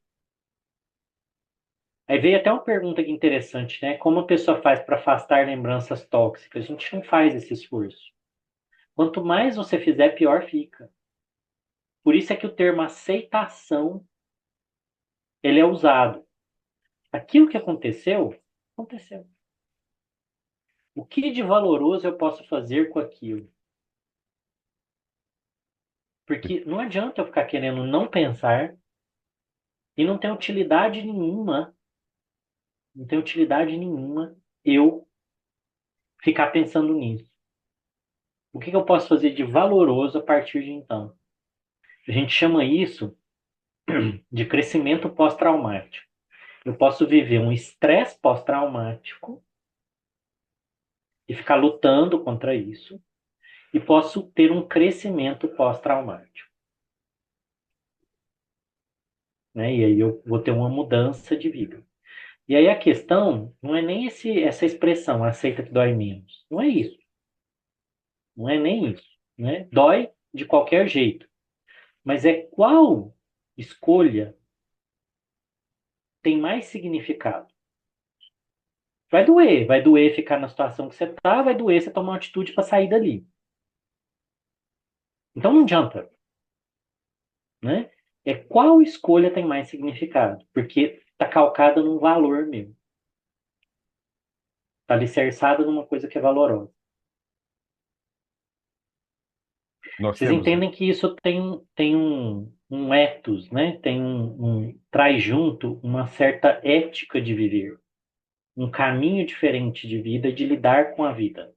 Aí veio até uma pergunta aqui interessante, né? Como a pessoa faz para afastar lembranças tóxicas? A gente não faz esse esforço. Quanto mais você fizer, pior fica. Por isso é que o termo aceitação, ele é usado. Aquilo que aconteceu, aconteceu. O que de valoroso eu posso fazer com aquilo? Porque não adianta eu ficar querendo não pensar e não tem utilidade nenhuma, não tem utilidade nenhuma eu ficar pensando nisso. O que eu posso fazer de valoroso a partir de então? A gente chama isso de crescimento pós-traumático. Eu posso viver um estresse pós-traumático e ficar lutando contra isso, e posso ter um crescimento pós-traumático, né? E aí eu vou ter uma mudança de vida. E aí a questão não é nem essa expressão, aceita que dói menos. Não é isso. Não é nem isso, né? Dói de qualquer jeito. Mas é qual escolha tem mais significado. Vai doer ficar na situação que você tá, vai doer você tomar uma atitude para sair dali. Então não adianta, né? É qual escolha tem mais significado, porque tá calcada num valor meu, tá alicerçada numa coisa que é valorosa. Nós Vocês temos, entendem que isso tem um um ethos, né? Traz junto uma certa ética de viver, um caminho diferente de vida, de lidar com a vida.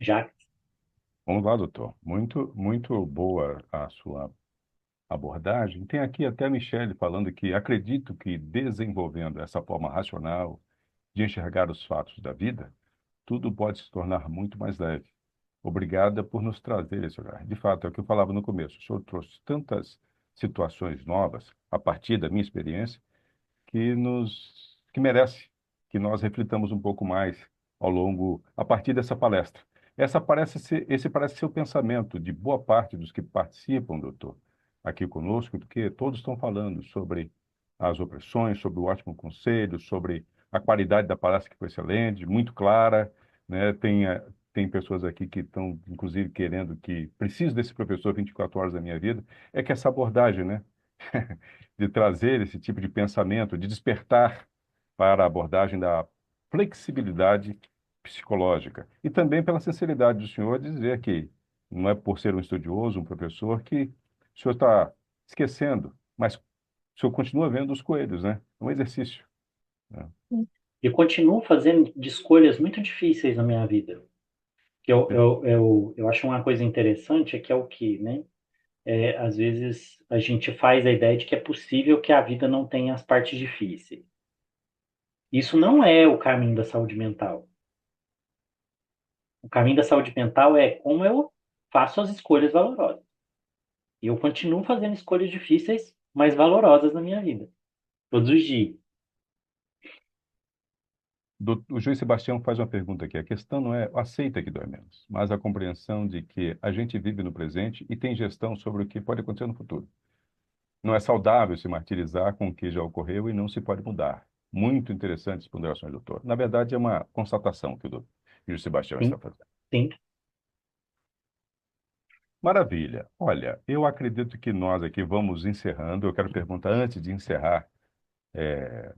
Já Vamos lá, doutor. Muito, muito boa a sua abordagem. Tem aqui até a Michele falando que acredito que desenvolvendo essa forma racional de enxergar os fatos da vida, tudo pode se tornar muito mais leve. Obrigada por nos trazer esse olhar. De fato, é o que eu falava no começo. O senhor trouxe tantas situações novas a partir da minha experiência que merece que nós reflitamos um pouco mais a partir dessa palestra. Esse parece ser o pensamento de boa parte dos que participam, doutor, aqui conosco, porque todos estão falando sobre as opressões, sobre o ótimo conselho, sobre a qualidade da palestra que foi excelente, muito clara, né? Tem pessoas aqui que estão, inclusive, querendo que preciso desse professor 24 horas da minha vida. É que essa abordagem, né? De trazer esse tipo de pensamento, de despertar para a abordagem da flexibilidade psicológica. E também pela sinceridade do senhor de dizer que não é por ser um estudioso, um professor, que o senhor está esquecendo, mas o senhor continua vendo os coelhos, né? É um exercício, né? eu continuo fazendo de escolhas muito difíceis na minha vida. Eu acho uma coisa interessante é que é o que, né? Às vezes a gente faz a ideia de que é possível que a vida não tenha as partes difíceis. Isso não é o caminho da saúde mental. O caminho da saúde mental é como eu faço as escolhas valorosas. E eu continuo fazendo escolhas difíceis, mas valorosas na minha vida, todos os dias. O juiz Sebastião faz uma pergunta aqui. A questão não é aceita que dói menos, mas a compreensão de que a gente vive no presente e tem gestão sobre o que pode acontecer no futuro. Não é saudável se martirizar com o que já ocorreu e não se pode mudar. Muito interessantes ponderações, doutor. Na verdade, é uma constatação que o Júlio Sebastião está Sim, fazendo. sim. Maravilha. Olha, eu acredito que nós aqui vamos encerrando. Eu quero perguntar, antes de encerrar,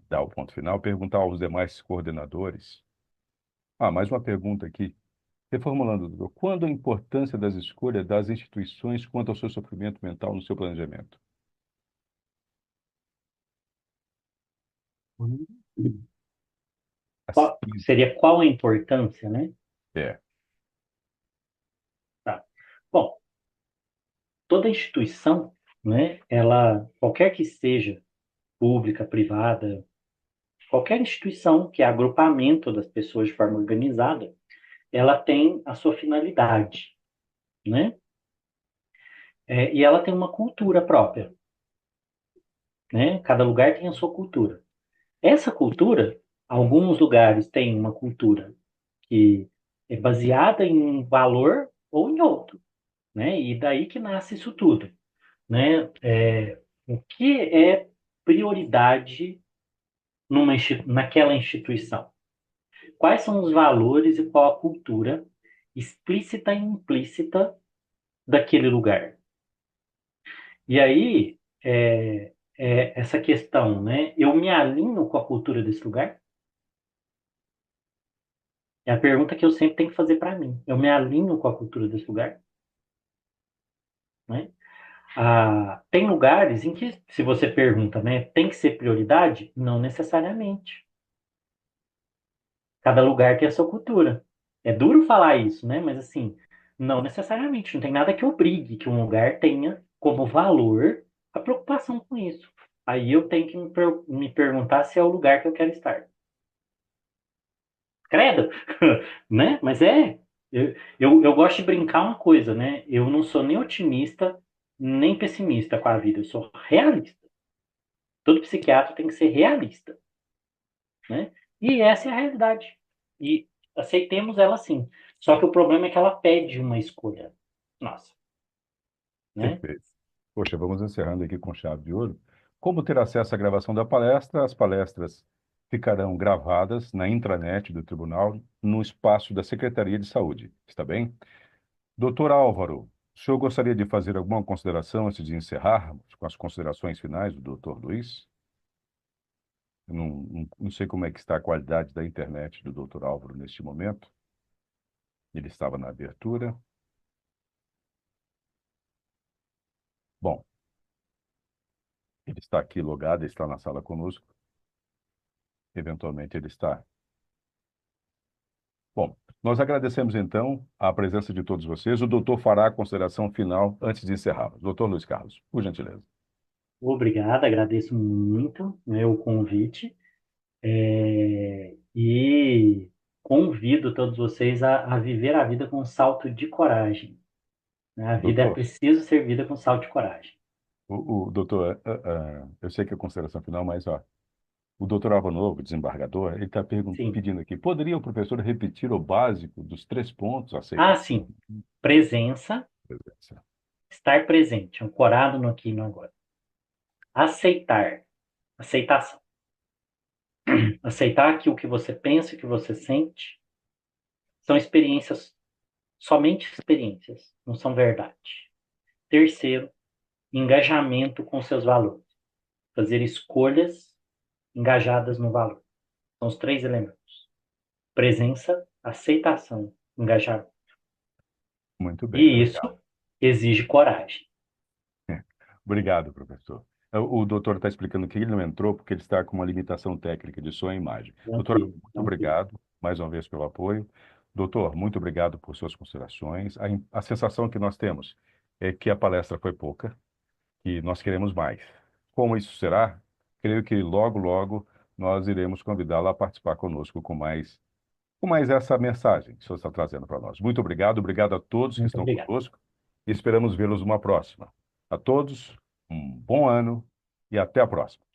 dar o ponto final, perguntar aos demais coordenadores. Mais uma pergunta aqui. Reformulando, doutor, quando a importância das escolhas das instituições quanto ao seu sofrimento mental no seu planejamento? Assim, Seria qual a importância, né? é. Tá. Bom, toda instituição, né, qualquer que seja, pública, privada, qualquer instituição que é agrupamento das pessoas de forma organizada, ela tem a sua finalidade, né? E ela tem uma cultura própria, né? Cada lugar tem a sua cultura. Essa cultura, alguns lugares têm uma cultura que é baseada em um valor ou em outro, né? E daí que nasce isso tudo, né? O que é prioridade naquela instituição? Quais são os valores e qual a cultura explícita e implícita daquele lugar? E aí, essa questão, né? Eu me alinho com a cultura desse lugar? É a pergunta que eu sempre tenho que fazer para mim. Eu me alinho com a cultura desse lugar? Né? Tem lugares em que, se você pergunta, né, tem que ser prioridade? Não necessariamente. Cada lugar tem a sua cultura. É duro falar isso, né? Mas assim, não necessariamente. Não tem nada que obrigue que um lugar tenha como valor a preocupação com isso. Aí eu tenho que me perguntar se é o lugar que eu quero estar. Credo, né? Mas eu gosto de brincar uma coisa, né? Eu não sou nem otimista, nem pessimista com a vida. Eu sou realista. Todo psiquiatra tem que ser realista, né? E essa é a realidade. E aceitemos ela sim. Só que o problema é que ela pede uma escolha. Nossa, né? Perfeito. Poxa, vamos encerrando aqui com chave de ouro. Como ter acesso à gravação da palestra? As palestras ficarão gravadas na intranet do tribunal, no espaço da Secretaria de Saúde. Está bem? Doutor Álvaro, o senhor gostaria de fazer alguma consideração antes de encerrarmos com as considerações finais do doutor Luiz? Eu não sei como é que está a qualidade da internet do doutor Álvaro neste momento. Ele estava na abertura. Bom, ele está aqui logado, ele está na sala conosco. Eventualmente ele está. Bom, nós agradecemos então a presença de todos vocês. O doutor fará a consideração final antes de encerrarmos. Doutor Luiz Carlos, por gentileza. Obrigado, agradeço muito, né, o convite, e convido todos vocês a viver a vida com um salto de coragem, né? A vida é Doutor, preciso ser vida com salto de coragem. o doutor, eu sei que é consideração final, mas ó, o doutor Alva Novo, desembargador, ele está Sim. pedindo aqui, poderia o professor repetir o básico dos 3 pontos? Ah, Aceitação, sim. Presença, presença. estar presente, ancorado no aqui e no agora. Aceitar, aceitação. Aceitar que o que você pensa, o que você sente, são experiências, somente experiências, não são verdade. Terceiro, engajamento com seus valores. Fazer escolhas engajadas no valor. São os 3 elementos. Presença, aceitação, engajamento. Muito bem, E isso obrigado. exige coragem. Obrigado, professor. O doutor está explicando que ele não entrou porque ele está com uma limitação técnica de som e imagem. Doutor, Tranquilo, muito tranquilo. obrigado mais uma vez pelo apoio. Doutor, muito obrigado por suas considerações. A sensação que nós temos é que a palestra foi pouca e nós queremos mais. Como isso será? Creio que logo, logo nós iremos convidá-la a participar conosco com mais essa mensagem que o senhor está trazendo para nós. Muito obrigado, obrigado a todos que Muito estão obrigado. conosco e esperamos vê-los numa próxima. A todos, um bom ano e até a próxima.